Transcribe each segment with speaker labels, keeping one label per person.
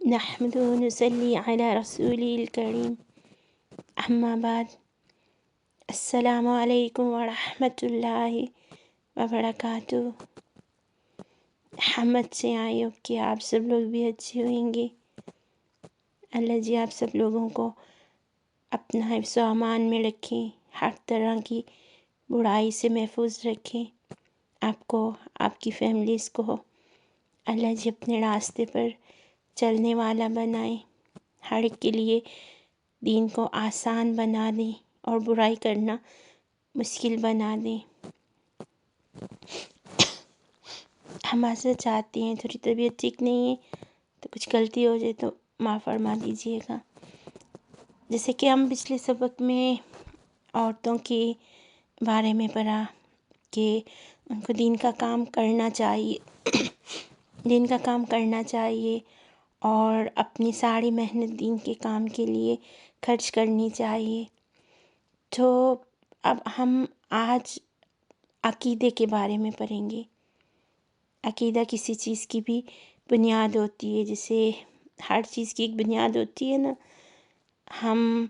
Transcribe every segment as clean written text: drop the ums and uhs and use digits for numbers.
Speaker 1: نحمد و نصلی علی رسول الکریم، اما بعد، السلام علیکم ورحمۃ اللہ وبرکاتہ۔ حمد سے آئیو کہ آپ سب لوگ بھی اچھے ہوئیں گے۔ اللہ جی آپ سب لوگوں کو اپنا حفظ و امان میں رکھیں، ہر طرح کی برائی سے محفوظ رکھیں، آپ کو، آپ کی فیملیز کو اللہ جی اپنے راستے پر چلنے والا بنائیں، ہر ایک کے لیے دین کو آسان بنا دیں اور برائی کرنا مشکل بنا دیں۔ ہم معذرت چاہتے ہیں، تھوڑی طبیعت ٹھیک نہیں ہے تو کچھ غلطی ہو جائے تو معاف فرما دیجیے گا۔ جیسے کہ ہم پچھلے سبق میں عورتوں کے بارے میں پڑھا کہ ان کو دین کا کام کرنا چاہیے، دین کا کام کرنا چاہیے اور اپنی ساری محنت دین کے کام کے لیے خرچ کرنی چاہیے۔ تو اب ہم آج عقیدے کے بارے میں پڑھیں گے۔ عقیدہ کسی چیز کی بھی بنیاد ہوتی ہے، جیسے ہر چیز کی ایک بنیاد ہوتی ہے نا۔ ہم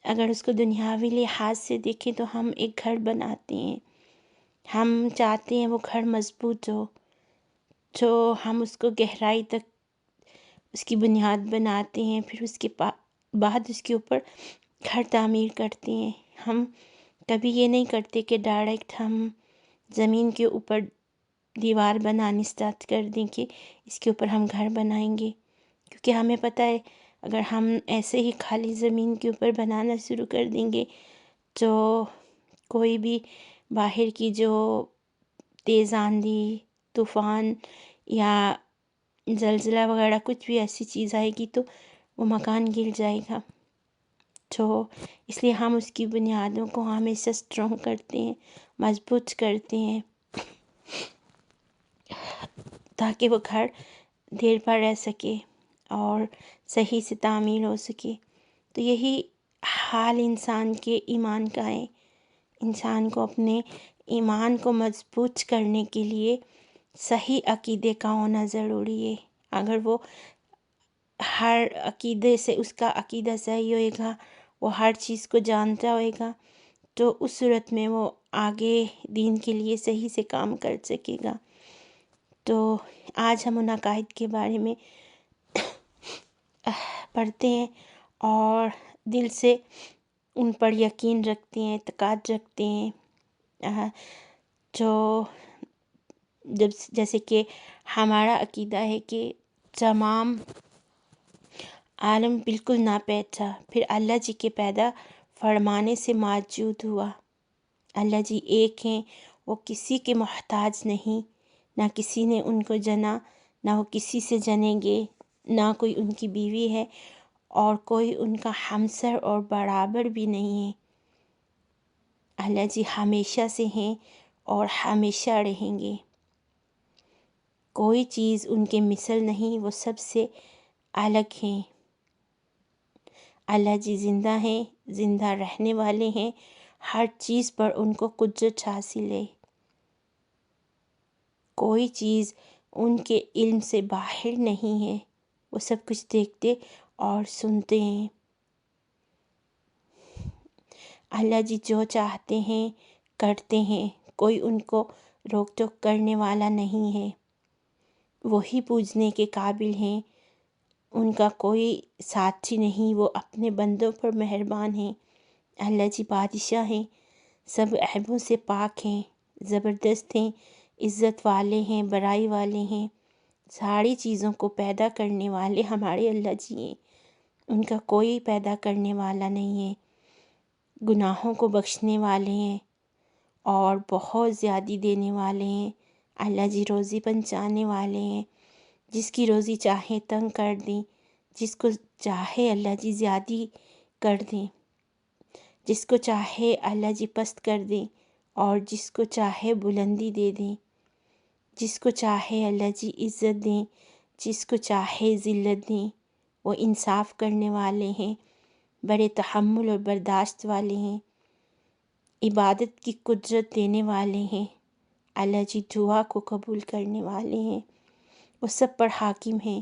Speaker 1: اگر اس کو دنیاوی لحاظ سے دیکھیں تو ہم ایک گھر بناتے ہیں، ہم چاہتے ہیں وہ گھر مضبوط ہو، تو ہم اس کو گہرائی تک اس کی بنیاد بناتے ہیں، پھر اس کے بعد اس کے اوپر گھر تعمیر کرتے ہیں۔ ہم کبھی یہ نہیں کرتے کہ ڈائریکٹ ہم زمین کے اوپر دیوار بنانی اسٹارٹ کر دیں کہ اس کے اوپر ہم گھر بنائیں گے، کیونکہ ہمیں پتہ ہے اگر ہم ایسے ہی خالی زمین کے اوپر بنانا شروع کر دیں گے تو کوئی بھی باہر کی جو تیز آندھی، طوفان یا زلزلہ وغیرہ کچھ بھی ایسی چیز آئے گی تو وہ مکان گر جائے گا۔ تو اس لیے ہم اس کی بنیادوں کو ہمیشہ اسٹرانگ کرتے ہیں، مضبوط کرتے ہیں تاکہ وہ گھر دیر پر رہ سکے اور صحیح سے تعمیر ہو سکے۔ تو یہی حال انسان کے ایمان کا ہے۔ انسان کو اپنے ایمان کو مضبوط کرنے کے لیے صحیح عقیدے کا ہونا ضروری ہے۔ اگر وہ ہر عقیدے سے اس کا عقیدہ صحیح ہوئے گا، وہ ہر چیز کو جانتا ہوئے گا، تو اس صورت میں وہ آگے دین کے لیے صحیح سے کام کر سکے گا۔ تو آج ہم ان عقائد کے بارے میں پڑھتے ہیں اور دل سے ان پر یقین رکھتے ہیں، اعتقاد رکھتے ہیں۔ جو جیسے کہ ہمارا عقیدہ ہے کہ تمام عالم بالکل ناپید تھا، پھر اللہ جی کے پیدا فرمانے سے موجود ہوا۔ اللہ جی ایک ہیں، وہ کسی کے محتاج نہیں، نہ کسی نے ان کو جنا، نہ وہ کسی سے جنیں گے، نہ کوئی ان کی بیوی ہے اور کوئی ان کا ہمسر اور برابر بھی نہیں ہے۔ اللہ جی ہمیشہ سے ہیں اور ہمیشہ رہیں گے۔ کوئی چیز ان کے مثل نہیں، وہ سب سے الگ ہیں۔ اللہ جی زندہ ہیں، زندہ رہنے والے ہیں، ہر چیز پر ان کو قدرت حاصل ہے۔ کوئی چیز ان کے علم سے باہر نہیں ہے، وہ سب کچھ دیکھتے اور سنتے ہیں۔ اللہ جی جو چاہتے ہیں کرتے ہیں، کوئی ان کو روک ٹوک کرنے والا نہیں ہے۔ وہی پوجنے کے قابل ہیں، ان کا کوئی ساتھی نہیں، وہ اپنے بندوں پر مہربان ہیں۔ اللہ جی بادشاہ ہیں، سب عیبوں سے پاک ہیں، زبردست ہیں، عزت والے ہیں، بڑائی والے ہیں۔ ساری چیزوں کو پیدا کرنے والے ہمارے اللہ جی ہیں، ان کا کوئی پیدا کرنے والا نہیں ہے۔ گناہوں کو بخشنے والے ہیں اور بہت زیادی دینے والے ہیں۔ اللہ جی روزی پہنچانے والے ہیں، جس کی روزی چاہے تنگ کر دیں، جس کو چاہے اللہ جی زیادی کر دیں، جس کو چاہے اللہ جی پست کر دیں اور جس کو چاہے بلندی دے دیں، جس کو چاہے اللہ جی عزت دیں، جس کو چاہے ذلت دیں۔ وہ انصاف کرنے والے ہیں، بڑے تحمل اور برداشت والے ہیں، عبادت کی قدرت دینے والے ہیں۔ اللہ جی دعا کو قبول کرنے والے ہیں، وہ سب پر حاکم ہیں،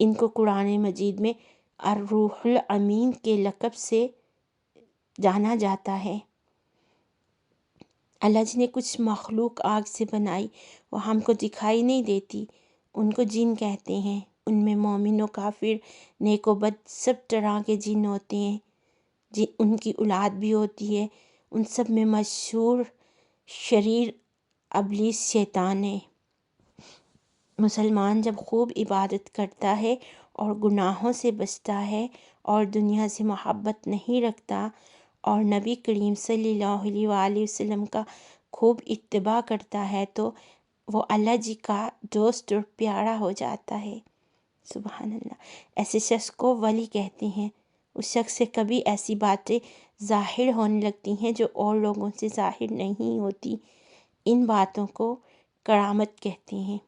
Speaker 1: ان کو قرآن مجید میں الروح الامین کے لقب سے جانا جاتا ہے۔ اللہ جی نے کچھ مخلوق آگ سے بنائی، وہ ہم کو دکھائی نہیں دیتی، ان کو جن کہتے ہیں۔ ان میں مومن و کافر، نیک و بد سب طرح کے جن ہوتے ہیں، ان کی اولاد بھی ہوتی ہے۔ ان سب میں مشہور شریر ابلیس شیطان ہے۔ مسلمان جب خوب عبادت کرتا ہے اور گناہوں سے بچتا ہے اور دنیا سے محبت نہیں رکھتا اور نبی کریم صلی اللہ علیہ وآلہ وسلم کا خوب اتباع کرتا ہے تو وہ اللہ جی کا دوست اور پیارا ہو جاتا ہے۔ سبحان اللہ۔ ایسے شخص کو ولی کہتے ہیں۔ اس شخص سے کبھی ایسی باتیں ظاہر ہونے لگتی ہیں جو اور لوگوں سے ظاہر نہیں ہوتی، ان باتوں کو کرامت کہتے ہیں۔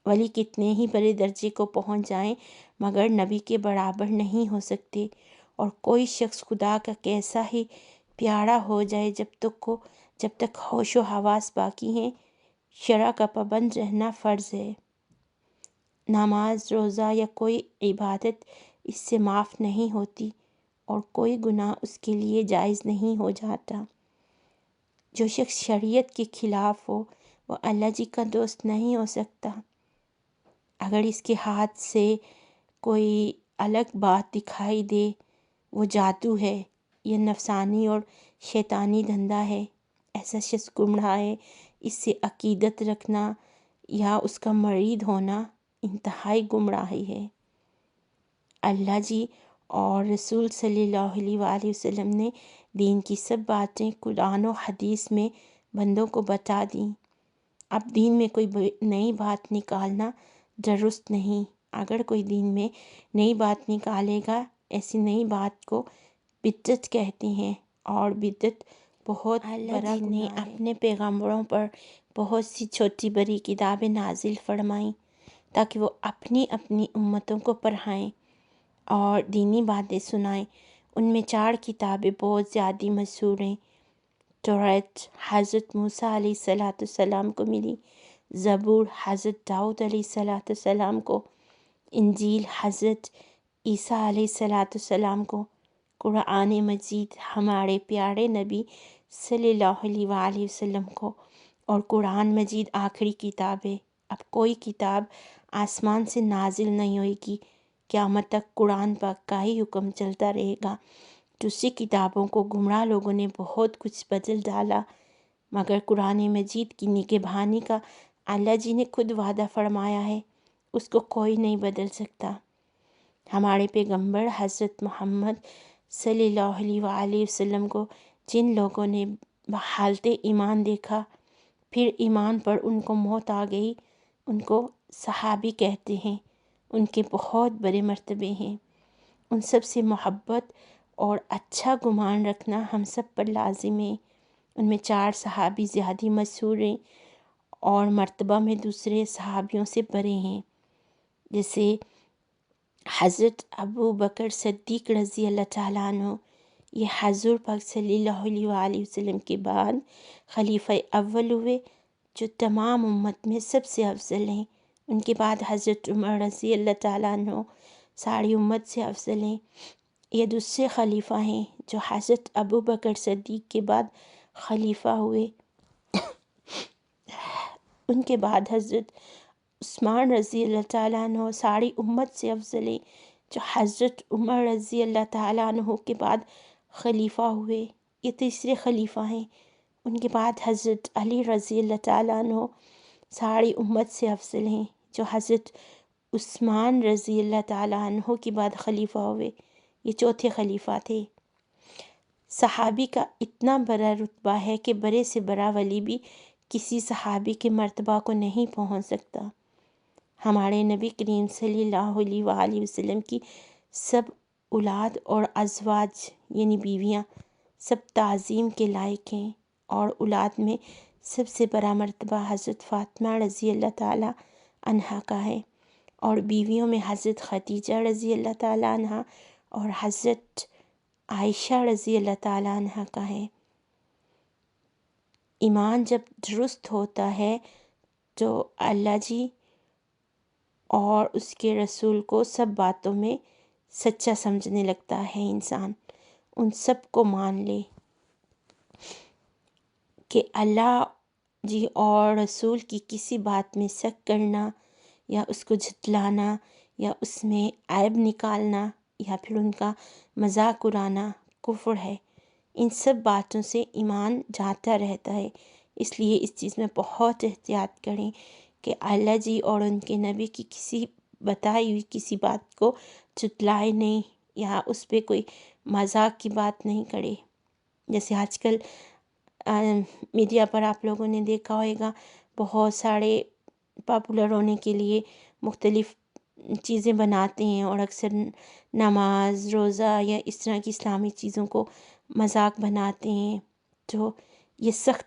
Speaker 1: ولی کتنے ہی بڑے درجے کو پہنچ جائیں مگر نبی کے برابر نہیں ہو سکتے، اور کوئی شخص خدا کا کیسا ہی پیارا ہو جائے جب تک ہوش و حواس باقی ہیں، شرع کا پابند رہنا فرض ہے۔ نماز، روزہ یا کوئی عبادت اس سے معاف نہیں ہوتی اور کوئی گناہ اس کے لیے جائز نہیں ہو جاتا۔ جو شخص شریعت کے خلاف ہو وہ اللہ جی کا دوست نہیں ہو سکتا۔ اگر اس کے ہاتھ سے کوئی الگ بات دکھائی دے، وہ جادو ہے، یہ نفسانی اور شیطانی دھندا ہے، ایسا شخص گمراہ ہے۔ اس سے عقیدت رکھنا یا اس کا مرید ہونا انتہائی گمراہی ہے۔ اللہ جی اور رسول صلی اللہ علیہ وآلہ وسلم نے دین کی سب باتیں قرآن و حدیث میں بندوں کو بتا دیں۔ اب دین میں کوئی نئی بات نکالنا درست نہیں۔ اگر کوئی دین میں نئی بات نکالے گا، ایسی نئی بات کو بدعت کہتے ہیں، اور بدعت بہت بڑا گناہ ہے۔ اللہ جی نے اپنے پیغمبروں پر بہت سی چھوٹی بڑی کتابیں نازل فرمائیں تاکہ وہ اپنی اپنی امتوں کو پڑھائیں اور دینی باتیں سنائیں۔ ان میں 4 کتابیں بہت زیادہ مشہور ہیں۔ توریت حضرت موسیٰ علیہ السلام کو ملی، زبور حضرت داؤد علیہ السلام کو، انجیل حضرت عیسیٰ علیہ السلام کو، قرآن مجید ہمارے پیارے نبی صلی اللہ علیہ وآلہ وسلم کو، اور قرآن مجید آخری کتاب ہے۔ اب کوئی کتاب آسمان سے نازل نہیں ہوئے گی، قیامت تک قرآن پاک کا ہی حکم چلتا رہے گا۔ دوسری کتابوں کو گمراہ لوگوں نے بہت کچھ بدل ڈالا، مگر قرآن مجید کی نگہبانی کا اللہ جی نے خود وعدہ فرمایا ہے، اس کو کوئی نہیں بدل سکتا۔ ہمارے پیغمبر حضرت محمد صلی اللہ علیہ وآلہ وسلم کو جن لوگوں نے بحالت ایمان دیکھا، پھر ایمان پر ان کو موت آ گئی، ان کو صحابی کہتے ہیں۔ ان کے بہت بڑے مرتبے ہیں۔ ان سب سے محبت اور اچھا گمان رکھنا ہم سب پر لازم ہے۔ ان میں 4 صحابی زیادہ مشہور ہیں اور مرتبہ میں دوسرے صحابیوں سے بڑے ہیں، جیسے حضرت ابو بکر صدیق رضی اللہ تعالیٰ عنہ۔ یہ حضور پاک صلی اللہ علیہ وآلہ وسلم کے بعد خلیفہ اول ہوئے، جو تمام امت میں سب سے افضل ہیں۔ ان کے بعد حضرت عمر رضی اللہ تعالیٰ عنہ ساری امت سے افضل ہیں۔ یہ دوسرے خلیفہ ہیں جو حضرت ابو بکر صدیق کے بعد خلیفہ ہوئے۔ ان کے بعد حضرت عثمان رضی اللہ تعالیٰ عنہ ساری امت سے افضل ہیں، جو حضرت عمر رضی اللہ تعالیٰ عنہ کے بعد خلیفہ ہوئے۔ یہ تیسرے خلیفہ ہیں۔ ان کے بعد حضرت علی رضی اللہ تعالیٰ عنہ ساری امت سے افضل ہیں، جو حضرت عثمان رضی اللہ تعالیٰ عنہ کے بعد خلیفہ ہوئے۔ یہ چوتھے خلیفہ تھے۔ صحابی کا اتنا بڑا رتبہ ہے کہ بڑے سے بڑا ولی بھی کسی صحابی کے مرتبہ کو نہیں پہنچ سکتا۔ ہمارے نبی کریم صلی اللہ علیہ وآلہ وسلم کی سب اولاد اور ازواج یعنی بیویاں سب تعظیم کے لائق ہیں، اور اولاد میں سب سے بڑا مرتبہ حضرت فاطمہ رضی اللہ تعالیٰ عنہا کا ہے، اور بیویوں میں حضرت خدیجہ رضی اللہ تعالیٰ عنہا اور حضرت عائشہ رضی اللہ تعالیٰ عنہا کا ہے۔ ایمان جب درست ہوتا ہے تو اللہ جی اور اس کے رسول کو سب باتوں میں سچا سمجھنے لگتا ہے انسان، ان سب کو مان لے کہ اللہ جی اور رسول کی کسی بات میں شک کرنا یا اس کو جھٹلانا یا اس میں عیب نکالنا یا پھر ان کا مذاق اڑانا کفر ہے۔ ان سب باتوں سے ایمان جاتا رہتا ہے، اس لیے اس چیز میں بہت احتیاط کریں کہ اللہ جی اور ان کے نبی کی کسی بتائی ہوئی کسی بات کو جھٹلائے نہیں یا اس پہ کوئی مذاق کی بات نہیں کرے۔ جیسے آج کل میڈیا پر آپ لوگوں نے دیکھا ہوگا، بہت سارے پاپولر ہونے کے لیے مختلف چیزیں بناتے ہیں اور اکثر نماز روزہ یا اس طرح کی اسلامی چیزوں کو مذاق بناتے ہیں، جو یہ سخت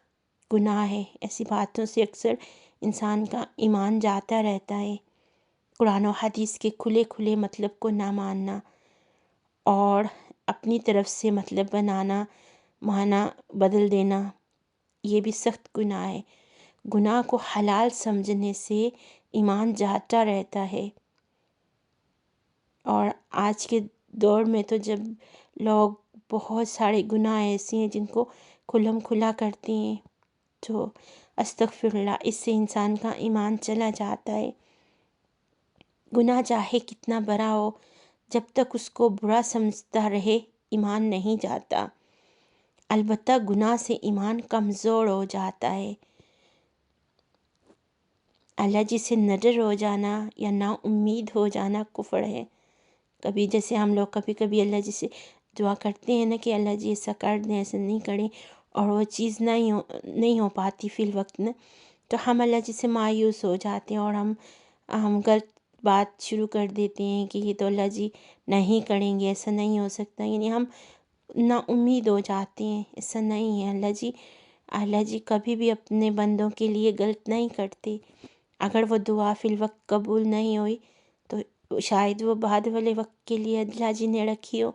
Speaker 1: گناہ ہے۔ ایسی باتوں سے اکثر انسان کا ایمان جاتا رہتا ہے۔ قرآن و حدیث کے کھلے کھلے مطلب کو نہ ماننا اور اپنی طرف سے مطلب بنانا، معنی بدل دینا، یہ بھی سخت گناہ ہے۔ گناہ کو حلال سمجھنے سے ایمان جاتا رہتا ہے۔ اور آج کے دور میں تو جب لوگ بہت سارے گناہ ایسے ہیں جن کو کھلم کھلا کرتے ہیں، تو استغفر اللہ، اس سے انسان کا ایمان چلا جاتا ہے۔ گناہ چاہے کتنا بڑا ہو، جب تک اس کو برا سمجھتا رہے ایمان نہیں جاتا۔ البتہ گناہ سے ایمان کمزور ہو جاتا ہے۔ اللہ جی سے نڈر ہو جانا یا نا امید ہو جانا کفر ہے۔ کبھی جیسے ہم لوگ کبھی کبھی اللہ جی سے دعا کرتے ہیں نا کہ اللہ جی ایسا کر دیں، ایسا نہیں کریں، اور وہ چیز نہیں ہو پاتی فی الوقت نا، تو ہم اللہ جی سے مایوس ہو جاتے ہیں اور ہم غلط بات شروع کر دیتے ہیں کہ یہ تو اللہ جی نہیں کریں گے، ایسا نہیں ہو سکتا، یعنی ہم نا امید ہو جاتے ہیں۔ ایسا نہیں ہے، اللہ جی کبھی بھی اپنے بندوں کے لیے غلط نہیں کرتے۔ اگر وہ دعا فی الوقت قبول نہیں ہوئی تو شاید وہ بعد والے وقت کے لیے اللہ جی نے رکھی ہو،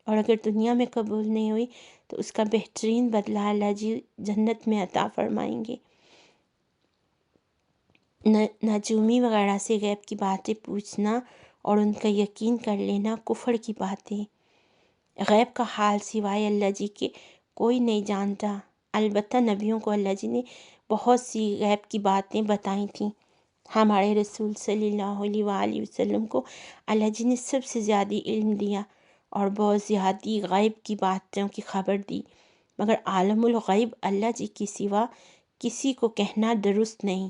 Speaker 1: اور اگر دنیا میں قبول نہیں ہوئی تو اس کا بہترین بدلہ اللہ جی جنت میں عطا فرمائیں گے۔ نجومی وغیرہ سے غیب کی باتیں پوچھنا اور ان کا یقین کر لینا کفر کی باتیں۔ غیب کا حال سوائے اللہ جی کے کوئی نہیں جانتا۔ البتہ نبیوں کو اللہ جی نے بہت سی غیب کی باتیں بتائی تھیں۔ ہمارے رسول صلی اللہ علیہ وآلہ وسلم کو اللہ جی نے سب سے زیادہ علم دیا اور بہت زیادہ غیب کی باتوں کی خبر دی، مگر عالم الغیب اللہ جی کے سوا کسی کو کہنا درست نہیں،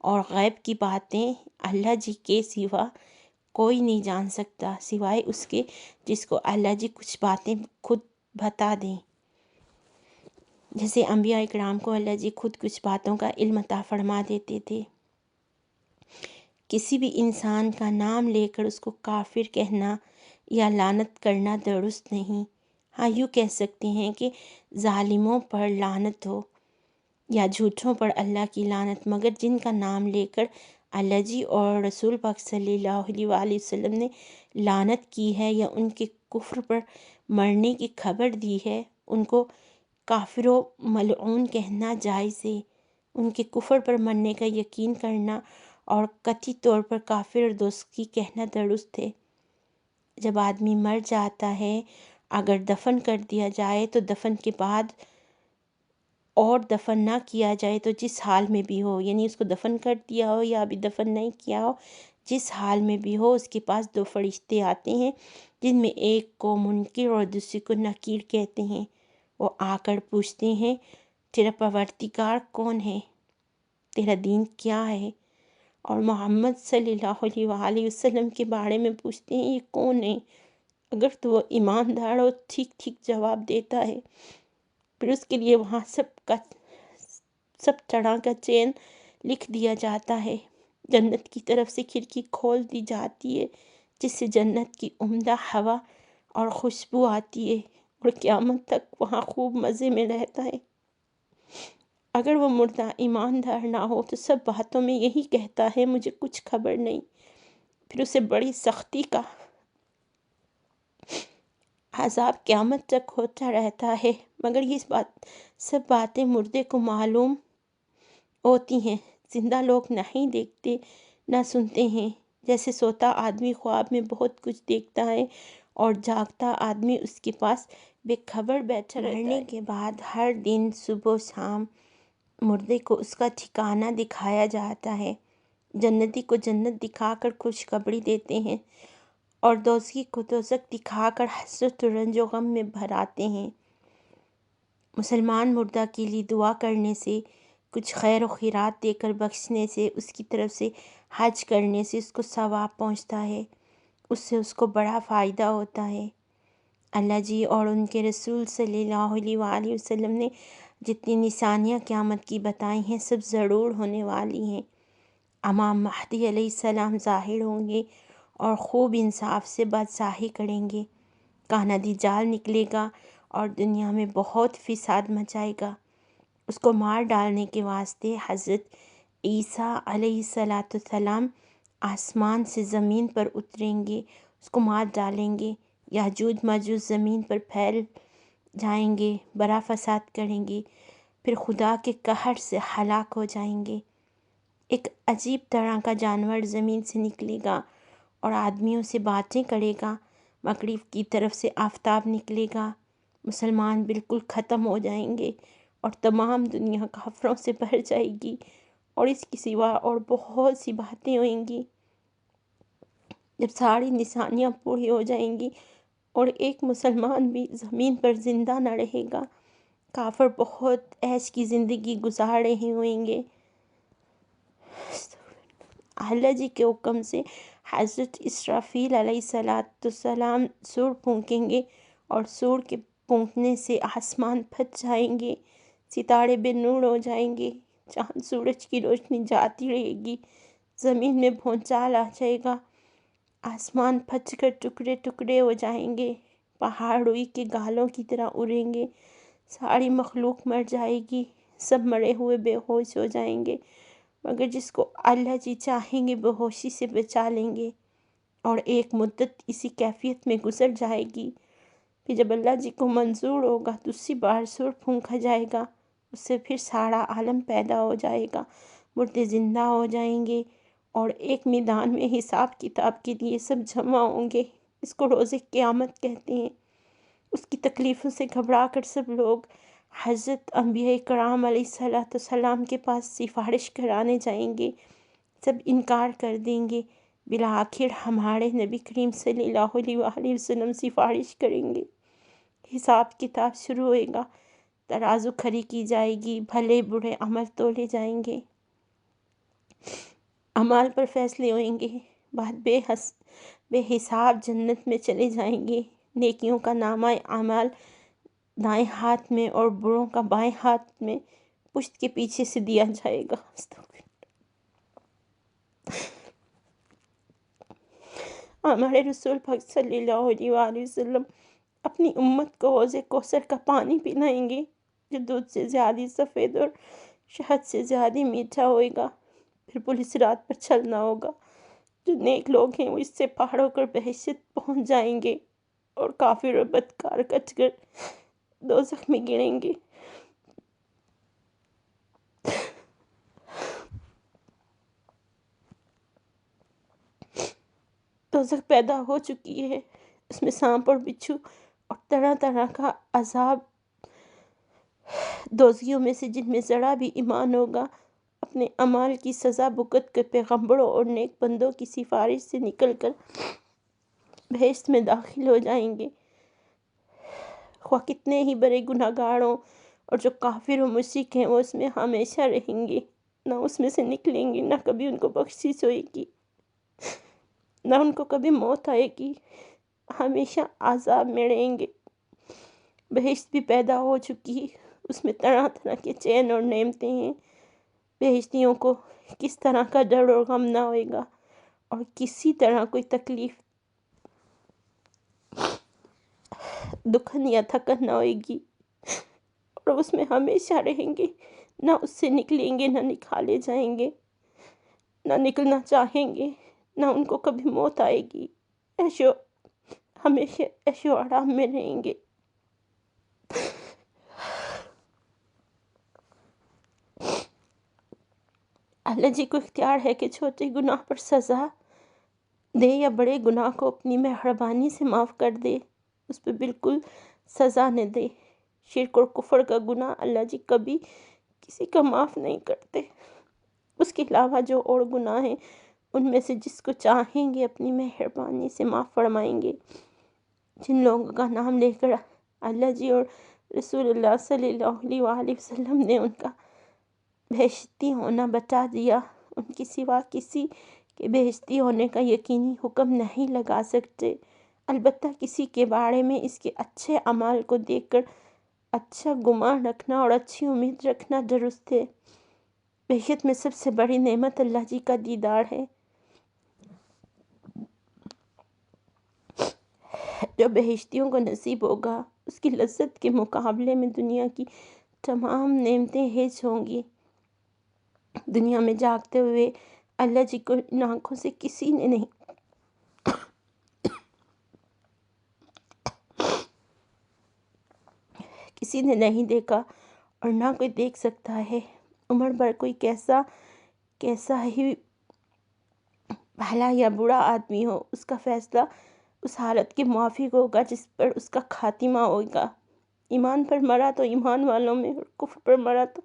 Speaker 1: اور غیب کی باتیں اللہ جی کے سوا کوئی نہیں جان سکتا سوائے اس کے جس کو اللہ جی کچھ باتیں خود بتا دیں۔ جیسے انبیاء اکرام کو اللہ جی خود کچھ باتوں کا علم عطا فرما دیتے تھے۔ کسی بھی انسان کا نام لے کر اس کو کافر کہنا یا لعنت کرنا درست نہیں۔ ہاں، یوں کہہ سکتے ہیں کہ ظالموں پر لعنت ہو یا جھوٹوں پر اللہ کی لعنت، مگر جن کا نام لے کر اللہ جی اور رسول پاک صلی اللہ علیہ وآلہ وسلم نے لعنت کی ہے یا ان کے کفر پر مرنے کی خبر دی ہے، ان کو کافر و ملعون کہنا جائز ہے۔ ان کے کفر پر مرنے کا یقین کرنا اور قطعی طور پر کافر اور دوزخی کہنا درست ہے۔ جب آدمی مر جاتا ہے، اگر دفن کر دیا جائے تو دفن کے بعد اور دفن نہ کیا جائے تو جس حال میں بھی ہو، یعنی اس کو دفن کر دیا ہو یا ابھی دفن نہیں کیا ہو، جس حال میں بھی ہو، اس کے پاس دو فرشتے آتے ہیں جن میں ایک کو منکر اور دوسرے کو نکیر کہتے ہیں۔ وہ آ کر پوچھتے ہیں تیرا پروردگار کون ہے، تیرا دین کیا ہے، اور محمد صلی اللہ علیہ وآلہ وسلم کے بارے میں پوچھتے ہیں یہ کون ہے۔ اگر تو وہ ایماندار اور ٹھیک ٹھیک جواب دیتا ہے، پھر اس کے لیے وہاں سب طرح کا چین لکھ دیا جاتا ہے۔ جنت کی طرف سے کھڑکی کھول دی جاتی ہے جس سے جنت کی عمدہ ہوا اور خوشبو آتی ہے، اور قیامت تک وہاں خوب مزے میں رہتا ہے۔ اگر وہ مردہ ایماندار نہ ہو تو سب باتوں میں یہی کہتا ہے مجھے کچھ خبر نہیں، پھر اسے بڑی سختی کا عذاب قیامت تک ہوتا رہتا ہے، مگر یہ سب باتیں مردے کو معلوم ہوتی ہیں، زندہ لوگ نہیں دیکھتے نہ سنتے ہیں۔ جیسے سوتا آدمی خواب میں بہت کچھ دیکھتا ہے اور جاگتا آدمی اس کے پاس بے خبر بیٹھا رہتا ہے۔ مرنے کے بعد ہر دن صبح و شام مردے کو اس کا ٹھکانہ دکھایا جاتا ہے۔ جنتی کو جنت دکھا کر خوشخبری دیتے ہیں اور دوزخی کو دوزخ دکھا کر حسرت و رنج و غم میں بھراتے ہیں۔ مسلمان مردہ کے لیے دعا کرنے سے، کچھ خیر و خیرات دے کر بخشنے سے، اس کی طرف سے حج کرنے سے اس کو ثواب پہنچتا ہے، اس سے اس کو بڑا فائدہ ہوتا ہے۔ اللہ جی اور ان کے رسول صلی اللہ علیہ وآلہ وسلم نے جتنی نشانیاں قیامت کی بتائی ہیں سب ضرور ہونے والی ہیں۔ امام مہدی علیہ السلام ظاہر ہوں گے اور خوب انصاف سے بادشاہی کریں گے۔ کانا دجال نکلے گا اور دنیا میں بہت فساد مچائے گا۔ اس کو مار ڈالنے کے واسطے حضرت عیسیٰ علیہ السلام آسمان سے زمین پر اتریں گے، اس کو مار ڈالیں گے۔ یاجوج ماجوج زمین پر پھیل جائیں گے، بڑا فساد کریں گے، پھر خدا کے قہر سے ہلاک ہو جائیں گے۔ ایک عجیب طرح کا جانور زمین سے نکلے گا اور آدمیوں سے باتیں کرے گا۔ مغرب کی طرف سے آفتاب نکلے گا۔ مسلمان بالکل ختم ہو جائیں گے اور تمام دنیا کافروں سے بھر جائے گی، اور اس کی سوا اور بہت سی باتیں ہوئیں گی۔ جب ساری نشانیاں پوری ہو جائیں گی اور ایک مسلمان بھی زمین پر زندہ نہ رہے گا، کافر بہت عیش کی زندگی گزار رہے ہوئیں گے۔ اللہ جی کے حکم سے حضرت اسرافیل علیہ السلام سور پھونکیں گے اور سور کے پھونکنے سے آسمان پھٹ جائیں گے، ستارے بے نور ہو جائیں گے، چاند سورج کی روشنی جاتی رہے گی، زمین میں بھونچال آ جائے گا، آسمان پھٹ کر ٹکڑے ٹکڑے ہو جائیں گے، پہاڑ روئی کے گالوں کی طرح اڑیں گے، ساری مخلوق مر جائے گی، سب مرے ہوئے بے ہوش ہو جائیں گے، مگر جس کو اللہ جی چاہیں گے بے ہوشی سے بچا لیں گے، اور ایک مدت اسی کیفیت میں گزر جائے گی۔ پھر جب اللہ جی کو منظور ہوگا دوسری بار سور پھونکا جائے گا، اس سے پھر سارا عالم پیدا ہو جائے گا، مردے زندہ ہو جائیں گے اور ایک میدان میں حساب کتاب کے لیے سب جمع ہوں گے۔ اس کو روز قیامت کہتے ہیں۔ اس کی تکلیفوں سے گھبرا کر سب لوگ حضرت انبیاء کرام علیہ السلام کے پاس سفارش کرانے جائیں گے، سب انکار کر دیں گے، بالآخر ہمارے نبی کریم صلی اللہ علیہ وآلہ وسلم سفارش کریں گے، حساب کتاب شروع ہوئے گا، ترازو کھڑی کی جائے گی، بھلے برے عمل تولے جائیں گے، اعمال پر فیصلے ہوئیں گے، بعد بے حساب جنت میں چلے جائیں گے۔ نیکیوں کا نامہ اعمال دائیں ہاتھ میں اور بروں کا بائیں ہاتھ میں پشت کے پیچھے سے دیا جائے گا۔ ہمارے رسول پاک صلی اللہ علیہ وآلہ وسلم اپنی امت کو حوض کوثر کا پانی پلائیں گے جو دودھ سے زیادہ سفید اور شہد سے زیادہ میٹھا ہوئے گا۔ پھر پولیس رات پر چلنا ہوگا، جو نیک لوگ ہیں وہ اس سے پار ہو کر بہشت پہنچ جائیں گے اور کافر اور بدکار کٹ کر دوزخ میں گریں گے۔ دوزخ پیدا ہو چکی ہے، اس میں سانپ اور بچھو اور طرح طرح کا عذاب۔ دوزخیوں میں سے جن میں ذرا بھی ایمان ہوگا اپنے اعمال کی سزا بھگت کر پیغمبروں اور نیک بندوں کی سفارش سے نکل کر بہشت میں داخل ہو جائیں گے، خواہ کتنے ہی بڑے گناہ گار ہوں، اور جو کافر و مشرک ہیں وہ اس میں ہمیشہ رہیں گے، نہ اس میں سے نکلیں گے، نہ کبھی ان کو بخشش ہوئے گی، نہ ان کو کبھی موت آئے گی، ہمیشہ عذاب میں رہیں گے۔ بہشت بھی پیدا ہو چکی ہے، اس میں طرح طرح کے چین اور نعمتیں ہیں۔ بہشتیوں کو کس طرح کا ڈر اور غم نہ ہوئے گا اور کسی طرح کوئی تکلیف، دکھن یا تھکن نہ ہوئے گی، اور اس میں ہمیشہ رہیں گے، نہ اس سے نکلیں گے، نہ نکالے جائیں گے، نہ نکلنا چاہیں گے، نہ ان کو کبھی موت آئے گی، ہمیشہ عیش و آرام میں رہیں گے۔ اللہ جی کو اختیار ہے کہ چھوٹے گناہ پر سزا دے یا بڑے گناہ کو اپنی مہربانی سے معاف کر دے، اس پہ بالکل سزا نہ دے۔ شرک اور کفر کا گناہ اللہ جی کبھی کسی کا معاف نہیں کرتے۔ اس کے علاوہ جو اور گناہ ہیں ان میں سے جس کو چاہیں گے اپنی مہربانی سے معاف فرمائیں گے۔ جن لوگوں کا نام لے کر اللہ جی اور رسول اللہ صلی اللہ علیہ وآلہ وسلم نے ان کا بہشتی ہونا بتا دیا، ان کی سوا کسی کے بہشتی ہونے کا یقینی حکم نہیں لگا سکتے۔ البتہ کسی کے بارے میں اس کے اچھے اعمال کو دیکھ کر اچھا گمان رکھنا اور اچھی امید رکھنا درست ہے۔ بہشت میں سب سے بڑی نعمت اللہ جی کا دیدار ہے۔ جو بہشتیوں کو نصیب ہوگا اس کی لذت کے مقابلے میں دنیا کی تمام نعمتیں ہیچ ہوں گی۔ دنیا میں جاگتے ہوئے اللہ جی کو ان آنکھوں سے کسی نے نہیں دیکھا اور نہ کوئی دیکھ سکتا ہے۔ عمر بھر کوئی کیسا ہی بھلا یا برا آدمی ہو، اس کا فیصلہ اس حالت کے موافق ہوگا جس پر اس کا خاتمہ ہوگا۔ ایمان پر مرا تو ایمان والوں میں اور کفر پر مرا تو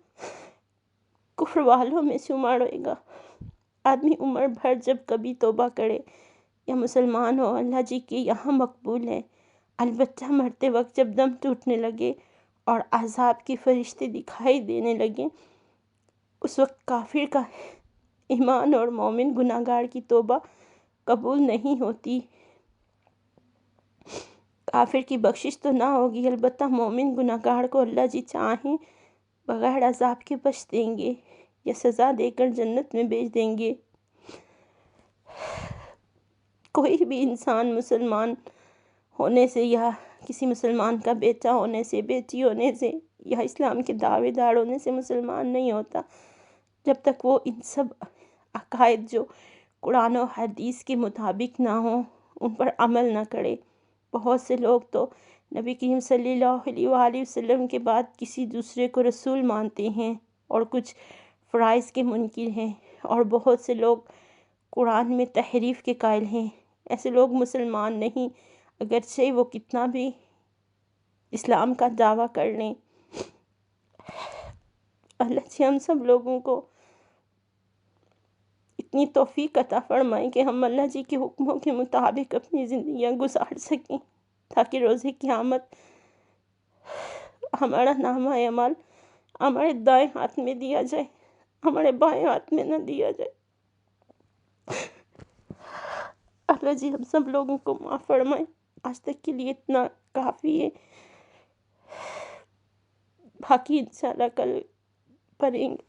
Speaker 1: کفر والوں میں شمار ہوئے گا۔ آدمی عمر بھر جب کبھی توبہ کرے یا مسلمان ہو اللہ جی کے یہاں مقبول ہے، البتہ مرتے وقت جب دم ٹوٹنے لگے اور عذاب کے فرشتے دکھائی دینے لگے، اس وقت کافر کا ایمان اور مومن گناہگار کی توبہ قبول نہیں ہوتی۔ کافر کی بخشش تو نہ ہوگی، البتہ مومن گناہگار کو اللہ جی چاہیں بغیر عذاب کے بخش دیں گے یا سزا دے کر جنت میں بھیج دیں گے۔ کوئی بھی انسان مسلمان ہونے سے یا کسی مسلمان کا بیٹا ہونے سے، بیٹی ہونے سے یا اسلام کے دعوے دار ہونے سے مسلمان نہیں ہوتا جب تک وہ ان سب عقائد جو قرآن و حدیث کے مطابق نہ ہوں ان پر عمل نہ کرے۔ بہت سے لوگ تو نبی کریم صلی اللہ علیہ وآلہ وسلم کے بعد کسی دوسرے کو رسول مانتے ہیں اور کچھ فرائض کے منکر ہیں، اور بہت سے لوگ قرآن میں تحریف کے قائل ہیں۔ ایسے لوگ مسلمان نہیں، اگرچہ وہ کتنا بھی اسلام کا دعویٰ کر لیں۔ اللہ جی ہم سب لوگوں کو اتنی توفیق عطا فرمائیں کہ ہم اللہ جی کے حکموں کے مطابق اپنی زندگیاں گزار سکیں، تاکہ روز قیامت ہمارا نامہ اعمال ہمارے دائیں ہاتھ میں دیا جائے، ہمارے بائیں ہاتھ میں نہ دیا جائے۔ اللہ جی ہم سب لوگوں کو معاف فرمائیں۔ آج تک کے لیے اتنا کافی ہے، باقی انشاءاللہ کل پڑھیں گے۔